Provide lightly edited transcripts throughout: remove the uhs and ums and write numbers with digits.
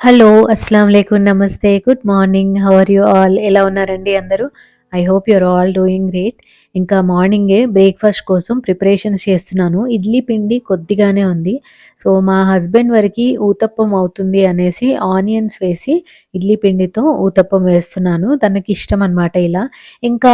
Hello! అస్సలాము అలైకుం. నమస్తే. Good morning. How are you all? ఎలా ఉన్నారండి అందరూ? I hope you are all doing great. ఇంకా మార్నింగే బ్రేక్‌ఫాస్ట్ కోసం ప్రిపరేషన్స్ చేస్తున్నాను. ఇడ్లీ పిండి కొద్దిగానే ఉంది. సో, మా హస్బెండ్ వరకి ఊతప్పం అవుతుంది అనేసి ఆనియన్స్ వేసి ఇడ్లీ పిండితో ఊతప్పం వేస్తున్నాను. తనకిష్టం అనమాట ఇలా. ఇంకా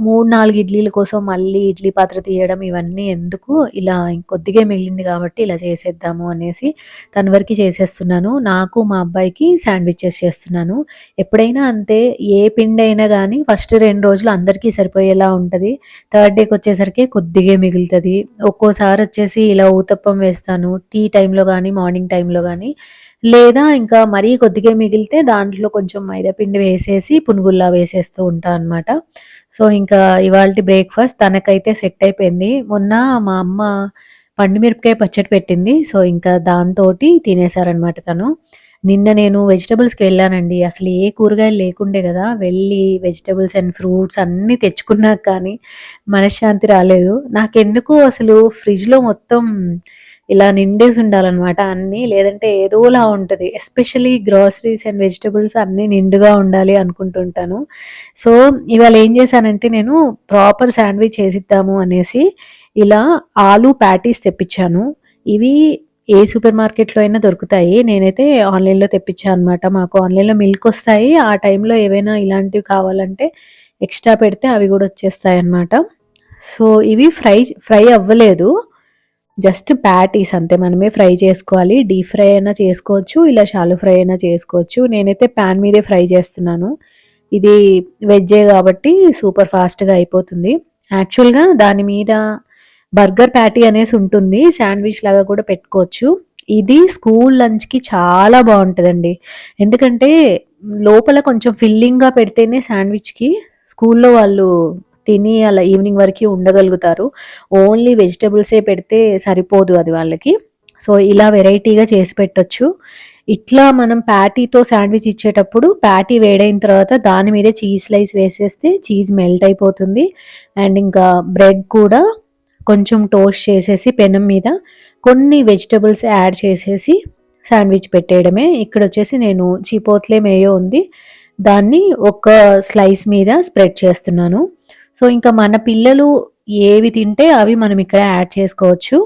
3, 4 ఇడ్లీల కోసం మళ్ళీ ఇడ్లీ పాత్ర తీయడం ఇవన్నీ ఎందుకు, ఇలా కొద్దిగే మిగిలింది కాబట్టి ఇలా చేసేద్దాము అనేసి తన వరకి చేసేస్తున్నాను. నాకు, మా అబ్బాయికి శాండ్‌విచెస్ చేస్తున్నాను. ఎప్పుడైనా అంతే, ఏ పిండైనా గానీ ఫస్ట్ 2 రోజులు అందరికీ సరిపోయేలా ఉంటది. థర్డ్ డేకొచ్చేసరికి కొద్దిగే మిగులుతది. ఒక్కోసారొచ్చేసి ఇలా ఊతప్పం వేస్తాను. టీ టైమ్‌లో గానీ, మార్నింగ్ టైమ్‌లో గానీ, లేదా ఇంకా మరీ కొద్దిగే మిగిలితే దాంట్లో కొంచెం మైదా పిండి వేసేసి పునుగుల్లా వేసేస్తూ ఉంటా అనమాట. సో, ఇంకా ఇవాల్టి బ్రేక్‌ఫాస్ట్ తనకైతే సెట్ అయిపోయింది. మొన్న మా అమ్మ పండు మిరపకాయ పచ్చడి పెట్టింది. సో, ఇంకా దాంతోటి తినేసారనమాట తను. నిన్న నేను వెజిటబుల్స్‌కి వెళ్ళానండి. అసలు ఏ కూరగాయలు లేకుండే గదా! వెళ్ళి వెజిటబుల్స్ అండ్ ఫ్రూట్స్ అన్నీ తెచ్చుకున్నాక కానీ మనశ్శాంతి రాలేదు. నాకెందుకో అసలు ఫ్రిడ్జ్‌లో మొత్తం ఇలా నిండేసి ఉండాలనమాట అన్నీ. లేదంటే ఏదోలా ఉంటది. ఎస్పెషల్లీ గ్రోసరీస్ అండ్ వెజిటబుల్స్ అన్నీ నిండుగా ఉండాలి అనుకుంటుంటాను. సో, ఇవాళ ఏం చేశానంటే నేను ప్రాపర్ శాండ్‌విచ్ చేసిద్దాము అనేసి ఇలా ఆలు ప్యాటీస్ తెప్పిచ్చాను. ఇవి ఏ సూపర్ మార్కెట్‌లో అయినా దొరుకుతాయి. నేనైతే ఆన్‌లైన్‌లో తెప్పిచ్చా అనమాట. మాకు ఆన్‌లైన్‌లో మిల్కొస్తాయి. ఆ టైంలో ఏవైనా ఇలాంటివి కావాలంటే ఎక్స్‌ట్రా పెడితే అవి గూడా వచ్చేస్తాయన్నమాట. సో, ఇవి ఫ్రై అవ్వలేదు. జస్ట్ ప్యాటీస్ అంతే. మనమే ఫ్రై చేసుకోవాలి. డీప్ ఫ్రై అయినా చేసుకోవచ్చు. ఇలా షాలో ఫ్రై అయినా చేసుకోవచ్చు. నేనైతే పాన్ మీదే ఫ్రై చేస్తున్నాను. ఇది వెజ్జే గాబట్టి సూపర్ ఫాస్ట్‌గా అయిపోతుంది. యాక్చువల్‌గా దాని మీద బర్గర్ ప్యాటీ అనేసి ఉంటుంది. శాండ్‌విచ్ లాగా కూడా పెట్టుకోవచ్చు. ఇది స్కూల్ లంచ్‌కి చాలా బావుంటదండి. ఎందుకంటే లోపల కొంచెం ఫిల్లింగ్‌గా పెడితేనే శాండ్‌విచ్‌కి స్కూల్‌లో వాళ్ళు తిని అలా ఈవినింగ్ వరకి ఉండగలుగుతారు. ఓన్లీ వెజిటబుల్సే పెడితే సరిపోదు అది వాళ్ళకి. సో, ఇలా వెరైటీగా చేసి పెట్టొచ్చు. ఇట్లా మనం ప్యాటీతో శాండ్‌విచ్ ఇచ్చేటప్పుడు ప్యాటీ వేడైన తర్వాత దాని మీద చీజ్ స్లైస్ వేసేస్తే చీజ్ మెల్ట్ అయిపోతుంది. అండ్ ఇంకా బ్రెడ్ కూడా కొంచెం టోస్ట్ చేసేసి పెనం మీద కొన్ని వెజిటబుల్స్ యాడ్ చేసేసి శాండ్‌విచ్ పెట్టేయడమే. ఇక్కడొచ్చేసి నేను చిపోట్లే మేయో ఉంది. దాన్ని ఒక స్లైస్ మీద స్ప్రెడ్ చేస్తున్నాను. సో, ఇంకా మన పిల్లలు ఏవి తింటే అవి మనం ఇక్కడ యాడ్ చేసుకోవచ్చు.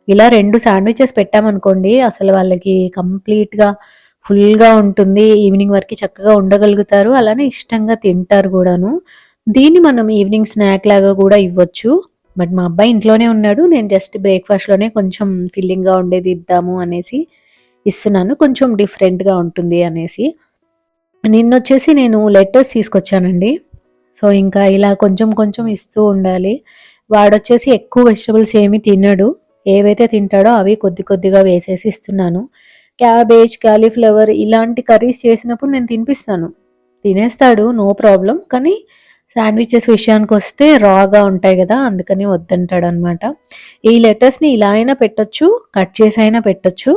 ఇలా 2 శాండ్‌విచెస్ పెట్టామనుకోండి, అసలు వాళ్ళకి కంప్లీట్‌గా ఫుల్‌గా ఉంటుంది. ఈవినింగ్ వరకి చక్కగా ఉండగలుగుతారు. అలానే ఇష్టంగా తింటారు గూడాను. దీన్ని మనం ఈవినింగ్ స్నాక్ లాగా గూడా ఇవ్వచ్చు. బట్ మా అబ్బాయి ఇంట్లోనే ఉన్నాడు. నేను జస్ట్ బ్రేక్‌ఫాస్ట్‌లోనే కొంచెం ఫిల్లింగ్‌గా ఉండేది ఇద్దాము అనేసి ఇస్తున్నాను. కొంచెం డిఫరెంట్‌గా ఉంటుంది అనేసి. నిన్నొచ్చేసి నేను లెటర్స్ తీసుకొచ్చానండి. సో, ఇంకా ఇలా కొంచెం కొంచెం ఇస్తూ ఉండాలి. వాడొచ్చేసి ఎక్కువ వెజిటబుల్స్ ఏమి తినడు. ఏవైతే తింటాడో అవి కొద్ది కొద్దిగా వేసేసి ఇస్తున్నాను. క్యాబేజ్, కాలీఫ్లవర్ ఇలాంటి కర్రీస్ చేసినప్పుడు నేను తినిపిస్తాను. తినేస్తాడు, నో ప్రాబ్లమ్. కానీ శాండ్‌విచెస్ విషయానికొస్తే రాగా ఉంటాయి గదా! అందుకని వద్దంటాడనమాట. ఈ లెటర్స్‌ని ఇలా అయినా పెట్టొచ్చు, కట్ చేసి అయినా పెట్టొచ్చు.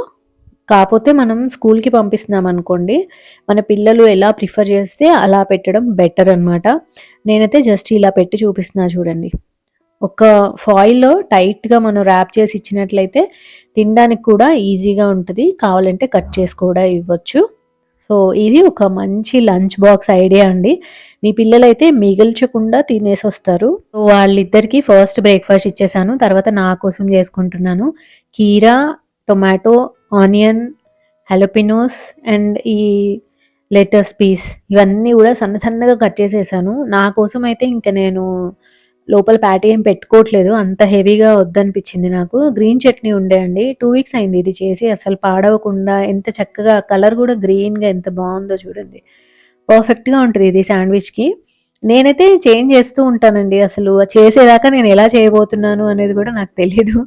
కాపోతే మనం స్కూల్‌కి పంపిస్తున్నామనుకోండి, మన పిల్లలు ఎలా ప్రిఫర్ చేస్తే అలా పెట్టడం బెటర్ అనమాట. నేనైతే జస్ట్ ఇలా పెట్టి చూపిస్తున్నా చూడండి. ఒక ఫాయిల్‌లో టైట్‌గా మనం ర్యాప్ చేసి ఇచ్చినట్లయితే తినడానికి కూడా ఈజీగా ఉంటది. కావాలంటే కట్ చేసి కూడా ఇవ్వచ్చు. సో, ఇది ఒక మంచి లంచ్ బాక్స్ ఐడియా అండి. మీ పిల్లలైతే మిగల్చకుండా తినేసొస్తారు. సో, వాళ్ళిద్దరికీ ఫస్ట్ బ్రేక్‌ఫాస్ట్ ఇచ్చేసాను. తర్వాత నా కోసం చేసుకుంటున్నాను. కీరా, టొమాటో, ఆనియన్, హలోపినోస్ అండ్ ఈ లెటస్ పీస్ ఇవన్నీ గూడా సన్న సన్నగా కట్ చేసేసాను. నా కోసం అయితే ఇంక నేను లోపల ప్యాటీ ఏం పెట్టుకోవట్లేదు. అంత హెవీగా వద్దనిపించింది నాకు. గ్రీన్ చట్నీ ఉండే అండి. 2 వీక్స్ అయింది ఇది చేసి. అసలు పాడవకుండా ఎంత చక్కగా కలర్ గూడా గ్రీన్‌గా ఎంత బావుందో చూడండి. పర్ఫెక్ట్‌గా ఉంటది ఇది శాండ్‌విచ్‌కి. నేనైతే చేంజ్ చేస్తూ ఉంటానండి. అసలు చేసేదాకా నేను ఎలా చేయబోతున్నాను అనేది గూడా నాకు తెలీదు.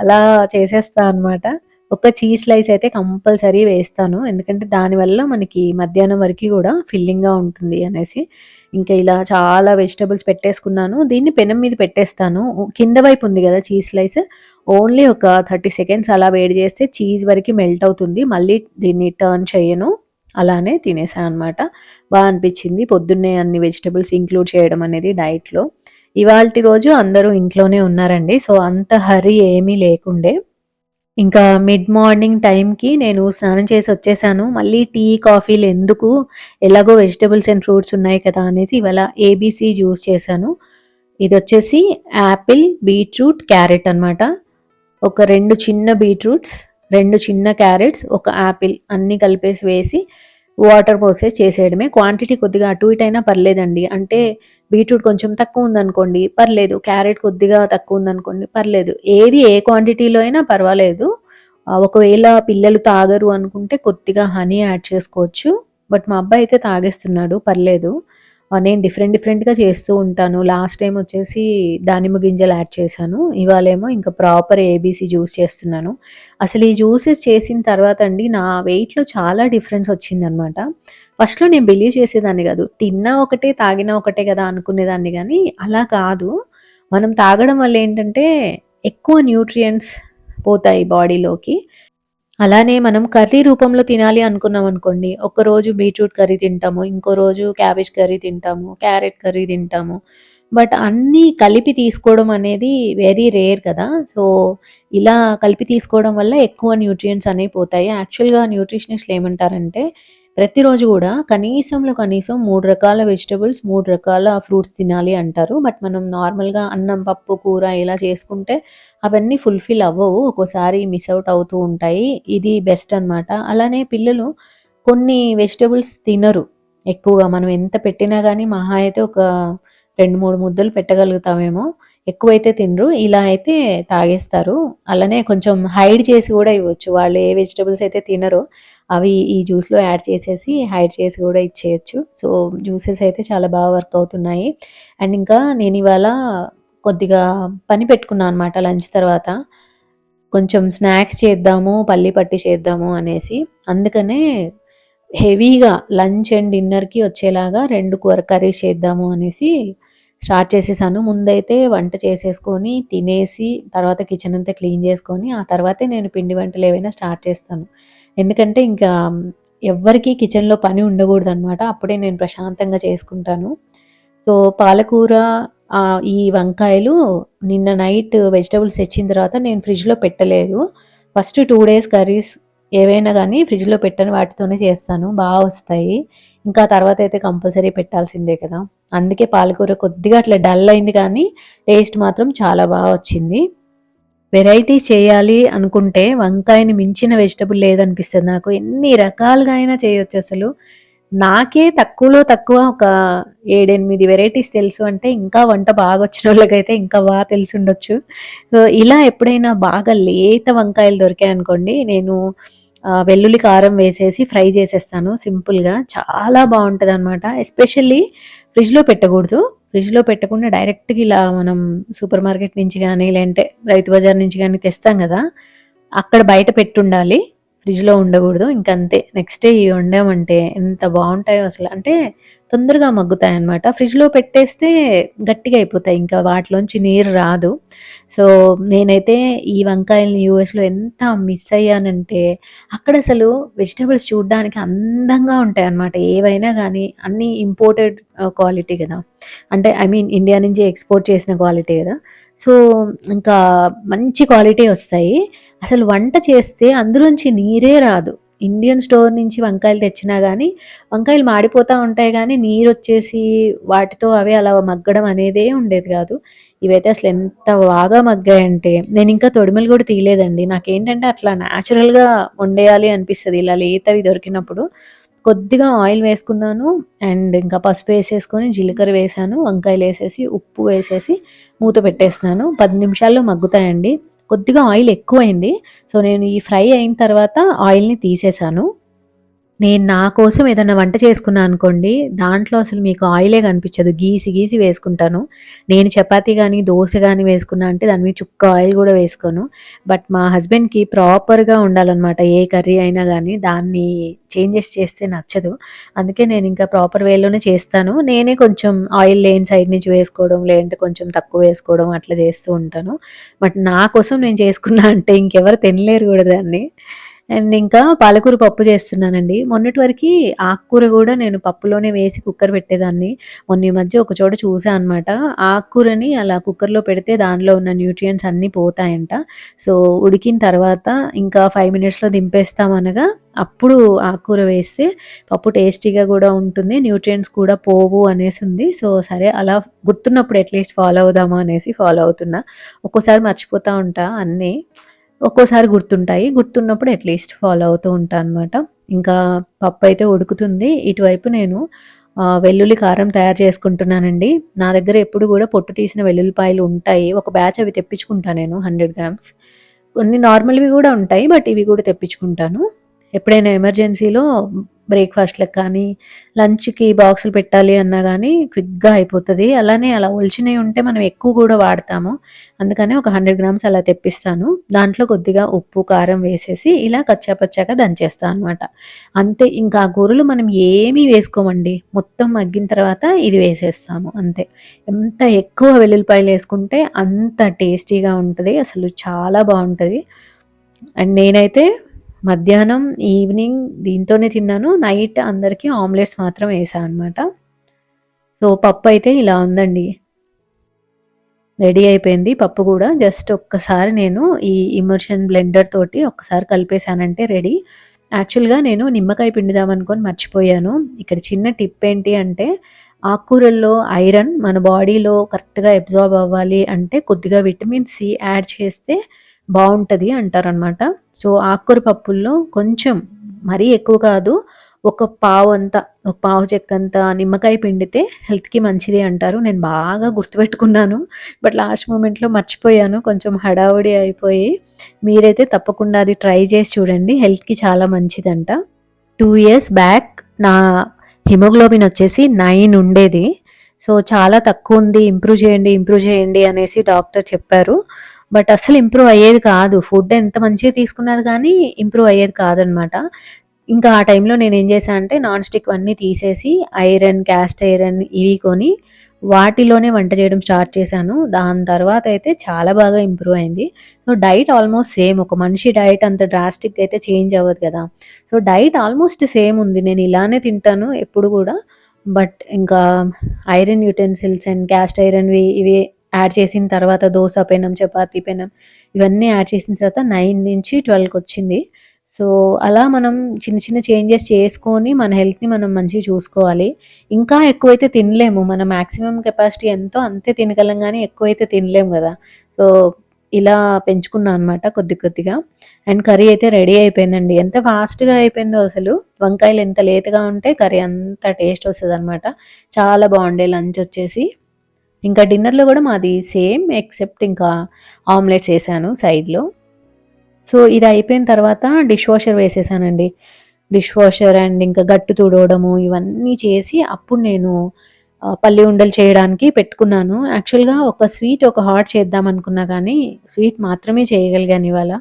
అలా చేసేస్తా అనమాట. ఒక చీజ్ స్లైస్ అయితే కంపల్సరీ వేస్తాను. ఎందుకంటే దానివల్ల మనకి మధ్యాహ్నం వరకి గూడా ఫిల్లింగ్‌గా ఉంటుంది అనేసి. ఇంకా ఇలా చాలా వెజిటబుల్స్ పెట్టేసుకున్నాను. దీన్ని పెనం మీద పెట్టేస్తాను. కింద వైపు ఉంది గదా చీజ్ స్లైస్, ఓన్లీ ఒక 30 సెకండ్స్ అలా వేడి చేస్తే చీజ్ వరకి మెల్ట్ అవుతుంది. మళ్ళీ దీన్ని టర్న్ చెయ్యను. అలానే తినేసా అనమాట. అనిపిచ్చింది. పొద్దున్నే అన్ని వెజిటబుల్స్ ఇంక్లూడ్ చేయడం అనేది డైట్‌లో. ఇవాల్టి రోజు అందరూ ఇంట్లోనే ఉన్నారండి. సో, అంత హర్రీ ఏమీ లేకుండే. ఇంకా మిడ్ మార్నింగ్ టైంకి నేను స్నానం చేసి వచ్చేసాను. మళ్ళీ టీ, కాఫీలు ఎందుకు, ఎలాగో వెజిటబుల్స్ అండ్ ఫ్రూట్స్ ఉన్నాయి కదా అనేసి ఇవాళ ఏబీసీ జ్యూస్ చేశాను. ఇదొచ్చేసి యాపిల్, బీట్రూట్, క్యారెట్ అనమాట. ఒక 2 చిన్న బీట్రూట్స్, 2 చిన్న క్యారెట్స్, ఒక యాపిల్ అన్నీ కలిపేసి వేసి వాటర్ పోసేసి చేసేయడమే. క్వాంటిటీ కొద్దిగా అటు ఇటు అయినా పర్లేదండి. అంటే బీట్రూట్ కొంచెం తక్కువ ఉందనుకోండి పర్లేదు. క్యారెట్ కొద్దిగా తక్కువ ఉందనుకోండి పర్లేదు. ఏది ఏ క్వాంటిటీలో అయినా పర్వాలేదు. ఒకవేళ పిల్లలు తాగరు అనుకుంటే కొద్దిగా హనీ యాడ్ చేసుకోవచ్చు. బట్ మా అబ్బాయి అయితే తాగేస్తున్నాడు పర్లేదు. నేను డిఫరెంట్‌గా చేస్తూ ఉంటాను. లాస్ట్ టైమ్ వచ్చేసి దానిమ్మ గింజలు యాడ్ చేశాను. ఇవాళేమో ఇంకా ప్రాపర్ ఏబీసీ జ్యూస్ చేస్తున్నాను. అసలు ఈ జ్యూసెస్ చేసిన తర్వాత అండి నా వెయిట్‌లో చాలా డిఫరెన్స్ వచ్చిందనమాట. ఫస్ట్‌లో నేను బిలీవ్ చేసేదాన్ని కాదు. తిన్నా ఒకటే, తాగినా ఒకటే కదా అనుకునేదాన్ని గానీ, అలా కాదు. మనం తాగడం వల్ల ఏంటంటే ఎక్కువ న్యూట్రియంట్స్ పోతాయి బాడీలోకి. అలానే మనం కర్రీ రూపంలో తినాలి అనుకున్నామనుకోండి, ఒక్కరోజు బీట్రూట్ కర్రీ తింటాము, ఇంకో రోజు క్యాబేజ్ కర్రీ తింటాము, క్యారెట్ కర్రీ తింటాము. బట్ అన్నీ కలిపి తీసుకోవడం అనేది వెరీ రేర్ కదా! సో, ఇలా కలిపి తీసుకోవడం వల్ల ఎక్కువ న్యూట్రియంట్స్ అనేవి పోతాయి. యాక్చువల్‌గా న్యూట్రిషనిస్ట్‌లు ఏమంటారంటే, ప్రతిరోజు గూడా కనీసంలో కనీసం 3 రకాల వెజిటబుల్స్, 3 రకాల ఫ్రూట్స్ తినాలి అంటారు. బట్ మనం నార్మల్‌గా అన్నం, పప్పు, కూర ఇలా చేసుకుంటే అవన్నీ ఫుల్‌ఫిల్ అవ్వవు. ఒక్కోసారి మిస్ ఔట్ అవుతూ ఉంటాయి. ఇది బెస్ట్ అనమాట. అలానే పిల్లలు కొన్ని వెజిటబుల్స్ తినరు ఎక్కువగా. మనం ఎంత పెట్టినా గానీ మహా అయితే ఒక 2, 3 ముద్దలు పెట్టగలుగుతామేమో. ఎక్కువైతే తినరు. ఇలా అయితే తాగేస్తారు. అలానే కొంచెం హైడ్ చేసి గూడా ఇవ్వచ్చు. వాళ్ళు ఏ వెజిటబుల్స్ అయితే తినరో అవి ఈ జ్యూస్‌లో యాడ్ చేసేసి హైడ్ చేసి గూడా ఇచ్చేయొచ్చు. సో, జ్యూసెస్ అయితే చాలా బాగా వర్క్ అవుతున్నాయి. అండ్ ఇంకా నేనివాళ కొద్దిగా పని పెట్టుకున్నా అనమాట లంచ్ తర్వాత. కొంచెం స్నాక్స్ చేద్దాము, పల్లి పట్టి చేద్దాము అనేసి. అందుకనే హెవీగా లంచ్ అండ్ డిన్నర్‌కి వచ్చేలాగా 2 కర్రీస్ చేద్దాము అనేసి స్టార్ట్ చేసేసాను. ముందైతే వంట చేసేసుకొని, తినేసి, తర్వాత కిచెన్ అంతా క్లీన్ చేసుకొని, ఆ తర్వాతే నేను పిండి వంటలు ఏవైనా స్టార్ట్ చేస్తాను. ఎందుకంటే ఇంకా ఎవ్వరికీ కిచెన్‌లో పని ఉండకూడదనమాట. అప్పుడే నేను ప్రశాంతంగా చేసుకుంటాను. సో, పాలకూర ఈ వంకాయలు నిన్న నైట్ వెజిటబుల్స్ తెచ్చిన తర్వాత నేను ఫ్రిడ్జ్‌లో పెట్టలేదు. ఫస్ట్ 2 డేస్ కర్రీస్ ఏవైనా గానీ ఫ్రిడ్జ్‌లో పెట్టని వాటితోనే చేస్తాను. వస్తాయి. ఇంకా తర్వాతయితే కంపల్సరీ పెట్టాల్సిందే కదా! అందుకే పాలకూర కొద్దిగా అట్లా డల్ అయింది కానీ టేస్ట్ మాత్రం చాలా వచ్చింది. వెరైటీస్ చేయాలి అనుకుంటే వంకాయని మించిన వెజిటబుల్ లేదనిపిస్తది నాకు. ఎన్ని రకాలుగా అయినా చేయొచ్చసలు. నాకే తక్కువలో తక్కువ ఒక 7, 8 వెరైటీస్ తెలుసు అంటే ఇంకా వంట బాగొచ్చినోళ్ళకైతే ఇంకా తెలిసుండొచ్చు. సో, ఇలా ఎప్పుడైనా బాగా లేత వంకాయలు దొరికాయనుకోండి నేను వెల్లుల్లి కారం వేసేసి ఫ్రై చేసేస్తాను సింపుల్‌గా. చాలా బావుంటదనమాట. ఎస్పెషల్లీ ఫ్రిడ్జ్‌లో పెట్టకూడదు. ఫ్రిడ్జ్‌లో పెట్టకుండా డైరెక్ట్‌గా ఇలా మనం సూపర్ మార్కెట్ నుంచి గానీ, లేదంటే రైతు బజార్ నుంచి గానీ తెస్తాం గదా! అక్కడ బయట పెట్టుండాలి. ఫ్రిడ్జ్‌లో ఉండగూడదు. ఇంకంతే. నెక్స్ట్ డే ఇవి వండామంటే ఎంత బావుంటాయో అసల. అంటే తొందరగా మగ్గుతాయన్నమాట. ఫ్రిడ్జ్‌లో పెట్టేస్తే గట్టిగా అయిపోతాయి. ఇంకా వాటిలోంచి నీరు రాదు. సో, నేనైతే ఈ వంకాయల్ని యూఎస్‌లో ఎంత మిస్ అయ్యానంటే, అక్కడసలు వెజిటబుల్స్ చూడ్డానికి అందంగా ఉంటాయన్నమాట. ఏవైనా గానీ అన్నీ ఇంపోర్టెడ్ క్వాలిటీ గదా! అంటే ఐ మీన్ ఇండియా నుంచి ఎక్స్‌పోర్ట్ చేసిన క్వాలిటీ గదా! సో, ఇంకా మంచి క్వాలిటీ ఒస్తాయి. అసలు వంట చేస్తే అందులోంచి నీరే రాదు. ఇండియన్ స్టోర్ నుంచి వంకాయలు తెచ్చినా గానీ, వంకాయలు మాడిపోతా ఉంటాయి గానీ, నీరొచ్చేసి వాటితో అవే అలా మగ్గడం అనేదే ఉండేది గాదు. ఇవైతే అసలెంత బాగా మగ్గాయంటే, నేనింకా తొడిమలు గూడా తీయలేదండి. నాకేంటంటే అట్లా న్యాచురల్‌గా వండేయాలి అనిపిస్తది ఇలా లేతవి దొరికినప్పుడు. కొద్దిగా ఆయిల్ వేసుకున్నాను అండ్ ఇంకా పసుపేసేసుకొని, జీలకర్ర వేశాను, వంకాయలేసేసి, ఉప్పు వేసేసి మూత పెట్టేస్తున్నాను. 10 నిమిషాల్లో మగ్గుతాయండి. కొద్దిగా ఆయిల్ ఎక్కువైంది. సో, నేను ఈ ఫ్రై అయిన తర్వాత ఆయిల్‌ని తీసేసాను. నేను నా కోసం ఏదన్నా వంట చేసుకున్నా అనుకోండి, దాంట్లో అసలు మీకు ఆయిలే కనిపించదు. గీసి గీసి వేసుకుంటాను. నేను చపాతీ గాని, దోస గాని వేసుకున్నా అంటే దాని మీద చుక్క ఆయిల్ గూడా వేసుకోను. బట్ మా హస్బెండ్‌కి ప్రాపర్‌గా ఉండాలనమాట. ఏ కర్రీ అయినా గాని దాన్ని చేంజెస్ చేస్తే నచ్చదు. అందుకే నేనింకా ప్రాపర్ వేలోనే చేస్తాను. నేనే కొంచెం ఆయిల్ లేని సైడ్ నుంచి వేసుకోవడం, లేదంటే కొంచెం తక్కువ వేసుకోవడం అట్లా చేస్తూ ఉంటాను. బట్ నా కోసం నేను చేసుకున్నా అంటే ఇంకెవరు తినలేరు గూడా దాన్ని. అండ్ ఇంకా పాలకూర పప్పు చేస్తున్నానండి. మొన్నటి వరకి ఆకుకూర గూడా నేను పప్పులోనే వేసి కుక్కర్ పెట్టేదాన్ని. మొన్న ఈ మధ్య ఒక చోట చూసా అనమాట. ఆకుకూరని అలా కుక్కర్‌లో పెడితే దానిలో ఉన్న న్యూట్రియంట్స్ అన్నీ పోతాయంట. సో, ఉడికిన తర్వాత ఇంకా 5 మినిట్స్‌లో దింపేస్తామనగా అప్పుడు ఆకుకూర వేస్తే పప్పు టేస్టీగా గూడా ఉంటుంది. న్యూట్రియంట్స్ కూడా పోవు అనేసుంది. సో, సరే అలా గుర్తున్నప్పుడు అట్‌లీస్ట్ ఫాలో అవుదామా అనేసి ఫాలో అవుతున్నా. ఒక్కోసారి మర్చిపోతా ఉంటా అన్నీ. ఒక్కోసారి గుర్తుంటాయి. గుర్తున్నప్పుడు అట్‌లీస్ట్ ఫాలో అవుతూ ఉంటా అనమాట. ఇంకా పప్పయితే ఉడుకుతుంది. ఇటువైపు నేను వెల్లుల్లి కారం తయారు చేసుకుంటున్నానండి. నా దగ్గర ఎప్పుడు గూడా పొట్టు తీసిన వెల్లుల్లిపాయలు ఉంటాయి. ఒక బ్యాచ్ అవి తెప్పించుకుంటా నేను 100 గ్రామ్స్. కొన్ని నార్మల్‌వి గూడా ఉంటాయి. బట్ ఇవి గూడా తెప్పించుకుంటాను. ఎప్పుడైనా ఎమర్జెన్సీలో బ్రేక్‌ఫాస్ట్‌లకి కానీ, లంచ్‌కి బాక్సులు పెట్టాలి అన్నా గానీ క్విక్‌గా అయిపోతది. అలానే అలా ఒలిచినయి ఉంటే మనం ఎక్కువ గూడా వాడతాము. అందుకని ఒక 100 గ్రామ్స్ అలా తెప్పిస్తాను. దాంట్లో కొద్దిగా ఉప్పు, కారం వేసేసి ఇలా కచ్చా పచ్చాగా దంచేస్తా అనమాట. అంతే ఇంకా ఆ కూరలో మనం ఏమీ వేసుకోమండి. మొత్తం మగ్గిన తర్వాత ఇది వేసేస్తాము అంతే. ఎంత ఎక్కువ వెల్లుల్లిపాయలేసుకుంటే అంత టేస్టీగా ఉంటది. అసలు చాలా బావుంటది. అండ్ నేనైతే మధ్యాహ్నం, ఈవినింగ్ దీంతోనే తిన్నాను. నైట్ అందరికీ ఆమ్లెట్స్ మాత్రం ఏసా అనమాట. సో, పప్పయితే ఇలా ఉందండి. రెడీ అయిపోయింది పప్పు గూడా. జస్ట్ ఒక్కసారి నేను ఈ ఇమర్షన్ బ్లెండర్ తోటి ఒక్కసారి కలిపేసానంటే రెడీ. యాక్చువల్‌గా నేను నిమ్మకాయ పిండుదామనుకోని మర్చిపోయాను. ఇక్కడ చిన్న టిప్ ఏంటి అంటే, ఆకుకూరల్లో ఐరన్ మన బాడీలో కరెక్ట్‌గా అబ్జార్బ్ అవ్వాలి అంటే కొద్దిగా విటమిన్ సి యాడ్ చేస్తే బావుంటది అంటారనమాట. సో, ఆకుకూర పప్పుల్లో కొంచెం మరీ ఎక్కువ కాదు. ఒక పావంత, ఒక పావు చెక్కంత నిమ్మకాయ పిండితే హెల్త్‌కి మంచిది అంటారు. నేను బాగా గుర్తుపెట్టుకున్నాను. బట్ లాస్ట్ మూమెంట్‌లో మర్చిపోయాను. కొంచెం హడావుడి అయిపోయి. మీరైతే తప్పకుండా అది ట్రై చేసి చూడండి. హెల్త్‌కి చాలా మంచిదంట. 2 ఇయర్స్ బ్యాక్ నా హిమోగ్లోబిన్ వచ్చేసి 9 ఉండేది. సో, చాలా తక్కువుంది. ఇంప్రూవ్ చేయండి అనేసి డాక్టర్ చెప్పారు. బట్ అస్సలు ఇంప్రూవ్ అయ్యేది కాదు. ఫుడ్ ఎంత మంచిగా తీసుకున్నది కానీ ఇంప్రూవ్ అయ్యేది కాదనమాట. ఇంకా ఆ టైంలో నేనేం చేశా అంటే నాన్ స్టిక్‌వన్నీ తీసేసి ఐరన్, క్యాస్ట్ ఐరన్ ఇవి కొని వాటిలోనే వంట చేయడం స్టార్ట్ చేశాను. దాని తర్వాతయితే చాలా బాగా ఇంప్రూవ్ అయింది. So, diet almost same. ఒక మనిషి డైట్ అంత డ్రాస్టిక్‌గా అయితే చేంజ్ అవ్వదు కదా! సో, డైట్ ఆల్‌మోస్ట్ సేమ్ ఉంది. నేను ఇలానే తింటాను ఎప్పుడు గూడా. బట్ ఇంకా ఐరన్ యుటెన్సిల్స్ అండ్ క్యాస్ట్ ఐరన్‌వి ఇవి యాడ్ చేసిన తర్వాత దోస పెనం, చపాతీ పెనం ఇవన్నీ యాడ్ చేసిన తర్వాత 9-12కొచ్చింది. సో, అలా మనం చిన్న చిన్న చేంజెస్ చేసుకొని మన హెల్త్‌ని మనం మంచిగా చూసుకోవాలి. ఇంకా ఎక్కువైతే తినలేము. మన మాక్సిమం కెపాసిటీ ఎంతో అంతే తినగలం గానీ ఎక్కువైతే తినలేము గదా! సో, ఇలా పెంచుకున్నా అనమాట కొద్ది కొద్దిగా. అండ్ కర్రీ అయితే రెడీ అయిపోయిందండి. ఎంత ఫాస్ట్‌గా అయిపోయిందో అసలు. వంకాయలు ఎంత లేతగా ఉంటే కర్రీ అంత టేస్ట్ వస్తదనమాట. చాలా బావుండే లంచొచ్చేసి. ఇంకా డిన్నర్‌లో గూడా మాది సేమ్ ఎక్సెప్ట్ ఇంకా ఆమ్లెట్స్ ఏసాను సైడ్‌లో. సో, ఇది అయిపోయిన తర్వాత డిష్ వాషర్ వేసేసానండి. డిష్ వాషర్ అండ్ ఇంకా గట్టు తుడవడము ఇవన్నీ చేసి అప్పుడు నేను పల్లి ఉండలు చేయడానికి పెట్టుకున్నాను. యాక్చువల్‌గా ఒక స్వీట్, ఒక హాట్ చేద్దామనుకున్నా గానీ, స్వీట్ మాత్రమే చేయగలిగాను ఇవాళ.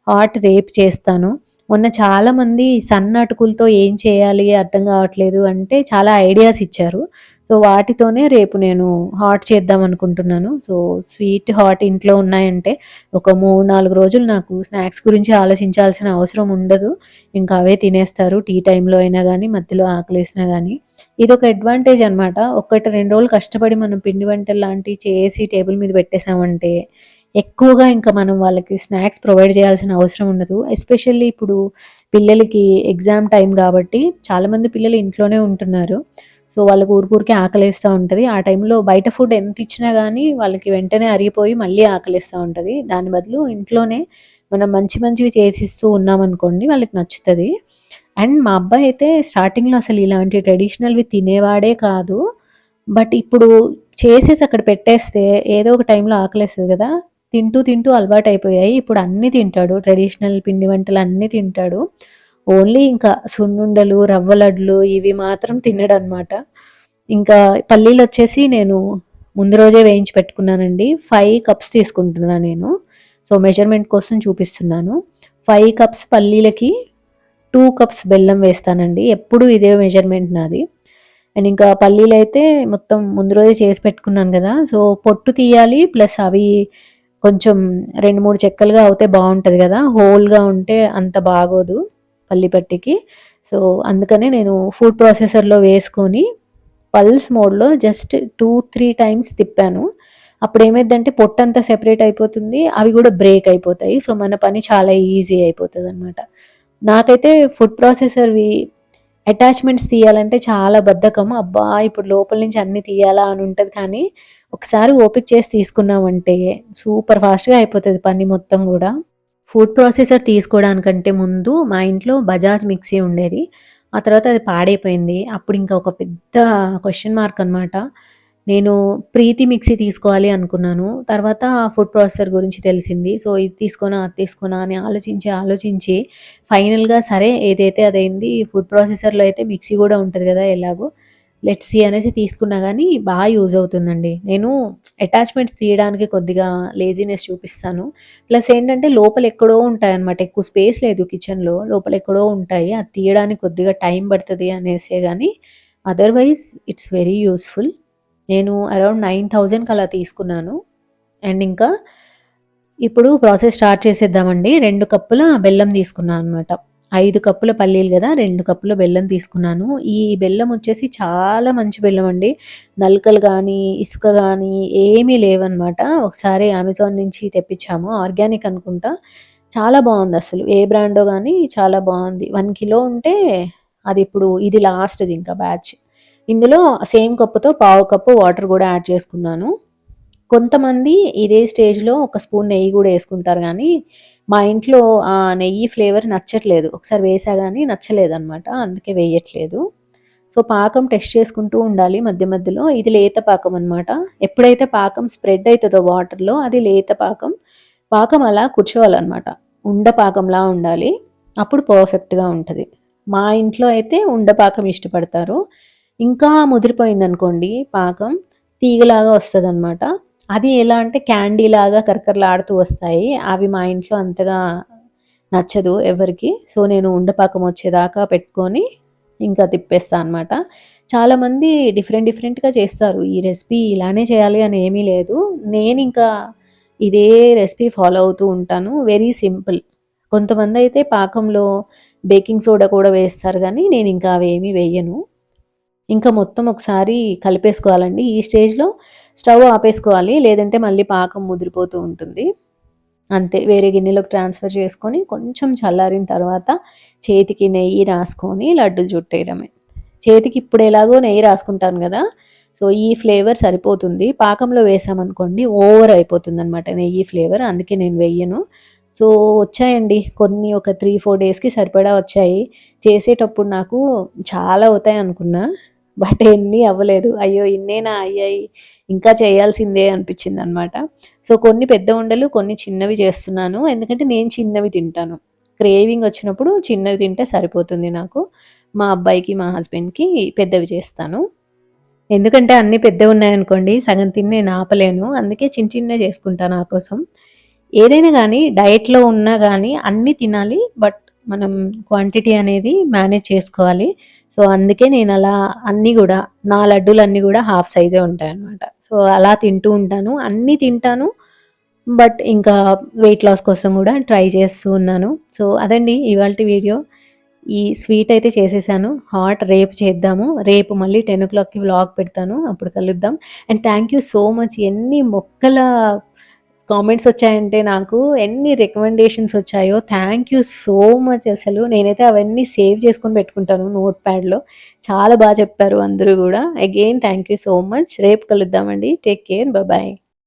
హాట్ రేపు చేస్తాను. మొన్న చాలామంది సన్న అటుకులతో ఏం చేయాలి అర్థం కావట్లేదు అంటే చాలా ఐడియాస్ ఇచ్చారు. సో, వాటితోనే రేపు నేను హాట్ చేద్దామనుకుంటున్నాను. సో, స్వీట్, హాట్ ఇంట్లో ఉన్నాయంటే ఒక 3, 4 రోజులు నాకు స్నాక్స్ గురించి ఆలోచించాల్సిన అవసరం ఉండదు. ఇంకా అవే తినేస్తారు. టీ టైమ్‌లో అయినా గానీ, మధ్యలో ఆకలేసినా గానీ. ఇదొక అడ్వాంటేజ్ అనమాట. ఒకటి 2 రోజులు కష్టపడి మనం పిండి వంటలు లాంటివి చేసి టేబుల్ మీద పెట్టేసామంటే, ఎక్కువగా ఇంకా మనం వాళ్ళకి స్నాక్స్ ప్రొవైడ్ చేయాల్సిన అవసరం ఉండదు. ఎస్పెషల్లీ ఇప్పుడు పిల్లలకి ఎగ్జామ్ టైమ్ గాబట్టి చాలామంది పిల్లలు ఇంట్లోనే ఉంటున్నారు. సో, వాళ్ళకి ఊరికే ఆకలేస్తా ఉంటది. ఆ టైంలో బయట ఫుడ్ ఎంత ఇచ్చినా గానీ వాళ్ళకి వెంటనే అరిగిపోయి మళ్ళీ ఆకలేస్తా ఉంటది. దాని బదులు ఇంట్లోనే మనం మంచి మంచివి చేసిస్తూ ఉన్నామనుకోండి వాళ్ళకి నచ్చుతది. అండ్ మా అబ్బాయి అయితే స్టార్టింగ్‌లో అసలు ఇలాంటి ట్రెడిషనల్‌వి తినేవాడే కాదు. బట్ ఇప్పుడు చేసేసి అక్కడ పెట్టేస్తే ఏదో ఒక టైంలో ఆకలేస్తది గదా! తింటూ తింటూ అలవాటయిపోయాయి. ఇప్పుడు అన్నీ తింటాడు. ట్రెడిషనల్ పిండి వంటలన్నీ తింటాడు. ఓన్లీ ఇంకా సున్నుండలు, రవ్వ లడ్లు ఇవి మాత్రం తినడనమాట. ఇంకా పల్లీలొచ్చేసి నేను ముందు రోజే వేయించి పెట్టుకున్నానండి. 5 కప్స్ తీసుకుంటున్నా నేను. సో, మెజర్‌మెంట్ కోసం చూపిస్తున్నాను. 5 కప్స్ పల్లీలకి 2 కప్స్ బెల్లం వేస్తానండి. ఎప్పుడు ఇదే మెజర్‌మెంట్ నాది. అండ్ ఇంకా పల్లీలైతే మొత్తం ముందు రోజే చేసి పెట్టుకున్నాను గదా! సో, పొట్టు తీయాలి. ప్లస్ అవి కొంచెం 2, 3 చెక్కలుగా అవుతే బావుంటది గదా! హోల్‌గా ఉంటే అంత బాగోదు పల్లి పట్టికి. సో, అందుకనే నేను ఫుడ్ ప్రాసెసర్‌లో వేసుకొని పల్స్ మోడ్‌లో జస్ట్ 2, 3 టైమ్స్ తిప్పాను. అప్పుడేమైద్దంటే పొట్టంతా సెపరేట్ అయిపోతుంది. అవి గూడా బ్రేక్ అయిపోతాయి. సో, మన పని చాలా ఈజీ అయిపోతదనమాట. నాకైతే ఫుడ్ ప్రాసెసర్‌వి అటాచ్‌మెంట్స్ తీయాలంటే చాలా బద్ధకం. అబ్బా! ఇప్పుడు లోపల నుంచి అన్నీ తీయాలా అని ఉంటది కానీ, ఒకసారి ఓపిక చేసి తీసుకున్నామంటే సూపర్ ఫాస్ట్‌గా అయిపోతది పని మొత్తం గూడా. ఫుడ్ ప్రాసెసర్ తీసుకోవడానికంటే ముందు మా ఇంట్లో బజాజ్ మిక్సీ ఉండేది. ఆ తర్వాత అది పాడైపోయింది. అప్పుడింక ఒక పెద్ద క్వెషన్ మార్క్ అనమాట. నేను ప్రీతి మిక్సీ తీసుకోవాలి అనుకున్నాను. తర్వాత ఫుడ్ ప్రాసెసర్ గురించి తెలిసింది. సో, ఇది తీసుకోనా? అది తీసుకోనా? అని ఆలోచించి ఫైనల్‌గా సరే ఏదైతే అదైంది. ఫుడ్ ప్రాసెసర్‌లో అయితే మిక్సీ గూడా ఉంటది గదా! ఎలాగో లెట్స్ సీ అనేసి తీసుకున్నా గానీ యూజ్ అవుతుందండి. నేను అటాచ్‌మెంట్స్ తీయడానికి కొద్దిగా లేజీనెస్ చూపిస్తాను. ప్లస్ ఏంటంటే లోపల ఎక్కడో ఉంటాయన్నమాట. ఎక్కువ స్పేస్ లేదు కిచెన్‌లో. లోపల ఎక్కడో ఉంటాయి. అది తీయడానికి కొద్దిగా టైం పడతది అనేసే గానీ అదర్‌వైజ్ ఇట్స్ వెరీ యూజ్‌ఫుల్. నేను అరౌండ్ 9,000కి అలా తీసుకున్నాను. అండ్ ఇంకా ఇప్పుడు ప్రాసెస్ స్టార్ట్ చేసేద్దామండి. 2 కప్పుల బెల్లం తీసుకున్నా అనమాట. 5 కప్పుల పల్లీలు గదా! 2 కప్పుల బెల్లం తీసుకున్నాను. ఈ బెల్లం వచ్చేసి చాలా మంచి బెల్లం అండి. నలకలు గానీ, ఇసుక గానీ ఏమీ లేవనమాట. ఒకసారి అమెజాన్ నుంచి తెప్పించాము. ఆర్గానిక్ అనుకుంటా. చాలా బావుందసలు. ఏ బ్రాండో గానీ చాలా బావుంది. 1 కిలో ఉంటే అదిప్పుడు ఇది లాస్ట్‌ది ఇంకా బ్యాచ్. ఇందులో సేమ్ కప్పుతో పావు కప్పు వాటర్ గూడా యాడ్ చేసుకున్నాను. కొంతమంది ఇదే స్టేజ్‌లో ఒక స్పూన్ నెయ్యి గూడా యేసుకుంటారు గానీ, మా ఇంట్లో ఆ నెయ్యి ఫ్లేవర్ నచ్చట్లేదు. ఒకసారి వేసా గానీ నచ్చలేదనమాట. అందుకే వేయట్లేదు. సో, పాకం టెస్ట్ చేసుకుంటూ ఉండాలి మధ్య మధ్యలో. ఇది లేత పాకం అనమాట. ఎప్పుడైతే పాకం స్ప్రెడ్ అయితదో వాటర్‌లో అది లేత పాకం. పాకం అలా కూర్చోవాలనమాట. ఉండ పాకంలా ఉండాలి. అప్పుడు పర్ఫెక్ట్‌గా ఉంటది. మా ఇంట్లో అయితే ఉండ పాకం ఇష్టపడతారు. ఇంకా ముదిరిపోయిందనుకోండి పాకం, తీగలాగా వస్తదనమాట. అది ఎలా అంటే క్యాండీలాగా కరకరలాడుతూ వస్తాయి. అవి మా ఇంట్లో అంతగా నచ్చదు ఎవరికీ. సో, నేను ఉండపాకం వచ్చేదాకా పెట్టుకొని ఇంకా తిప్పేస్తా అనమాట. చాలామంది డిఫరెంట్‌గా చేస్తారు. ఈ రెసిపీ ఇలానే చేయాలి అని ఏమీ లేదు. నేనింకా ఇదే రెసిపీ ఫాలో అవుతూ ఉంటాను. Very simple. కొంతమందయితే పాకంలో బేకింగ్ సోడా కూడా వేస్తారు గానీ, నేనింకా అవేమీ వెయ్యను. ఇంకా మొత్తం ఒకసారి కలిపేసుకోవాలండి. ఈ స్టేజ్‌లో స్టవ్ ఆపేసుకోవాలి. లేదంటే మళ్ళీ పాకం ముదిరిపోతూ ఉంటుంది. అంతే వేరే గిన్నెలోకి ట్రాన్స్‌ఫర్ చేసుకొని కొంచెం చల్లారిన తర్వాత చేతికి నెయ్యి రాసుకొని లడ్డూలు చుట్టేయడమే. చేతికి ఇప్పుడు ఎలాగో నెయ్యి రాసుకుంటాను గదా! సో, ఈ ఫ్లేవర్ సరిపోతుంది. పాకంలో వేసామనుకోండి ఓవర్ అయిపోతుందనమాట నెయ్యి ఫ్లేవర్. అందుకే నేను వెయ్యను. సో, వచ్చాయండి కొన్ని ఒక 3, 4 డేస్‌కి సరిపడా వచ్చాయి. చేసేటప్పుడు నాకు చాలా అవుతాయనుకున్నా. బట్ ఎన్ని అవ్వలేదు. అయ్యో! ఇన్నేనా అయ్యాయి. ఇంకా చేయాల్సిందే అనిపించిందనమాట. సో, కొన్ని పెద్ద ఉండలు, కొన్ని చిన్నవి చేస్తున్నాను. ఎందుకంటే నేను చిన్నవి తింటాను. క్రేవింగ్ వచ్చినప్పుడు చిన్నవి తింటే సరిపోతుంది నాకు. మా అబ్బాయికి, మా హస్బెండ్‌కి పెద్దవి చేస్తాను. ఎందుకంటే అన్నీ పెద్దవున్నాయనుకోండి సగం తిని నేను ఆపలేను. అందుకే చిన్నవి చేసుకుంటా నా కోసం. ఏదైనా గానీ డయట్‌లో ఉన్నా గానీ అన్నీ తినాలి. బట్ మనం క్వాంటిటీ అనేది మేనేజ్ చేసుకోవాలి. సో, అందుకే నేనలా అన్నీ గూడా నా లడ్డూలన్నీ గూడా హాఫ్ సైజే ఉంటాయన్నమాట. సో, అలా తింటూ ఉంటాను. అన్నీ తింటాను. బట్ ఇంకా వెయిట్ లాస్ కోసం గూడా ట్రై చేస్తూ ఉన్నాను. సో, అదండి ఇవాల్టి వీడియో. ఈ స్వీట్ అయితే చేసేసాను. హాట్ రేపు చేద్దాము. రేపు మళ్ళీ 10:00కి వ్లాగ్ పెడతాను. అప్పుడు కలుద్దాం. And thank you so much. ఎన్ని మొక్కల కామెంట్స్ వచ్చాయంటే నాకు ఎన్ని రికమెండేషన్స్ వచ్చాయో థ్యాంక్ యూ సో మచ్ అసలు. నేనైతే అవన్నీ సేవ్ చేసుకొని పెట్టుకుంటాను నోట్ ప్యాడ్‌లో. చాలా చెప్పారు అందరూ గూడా. Again thank you so much. రేపు కలుద్దామండి. Take care. బాయ్.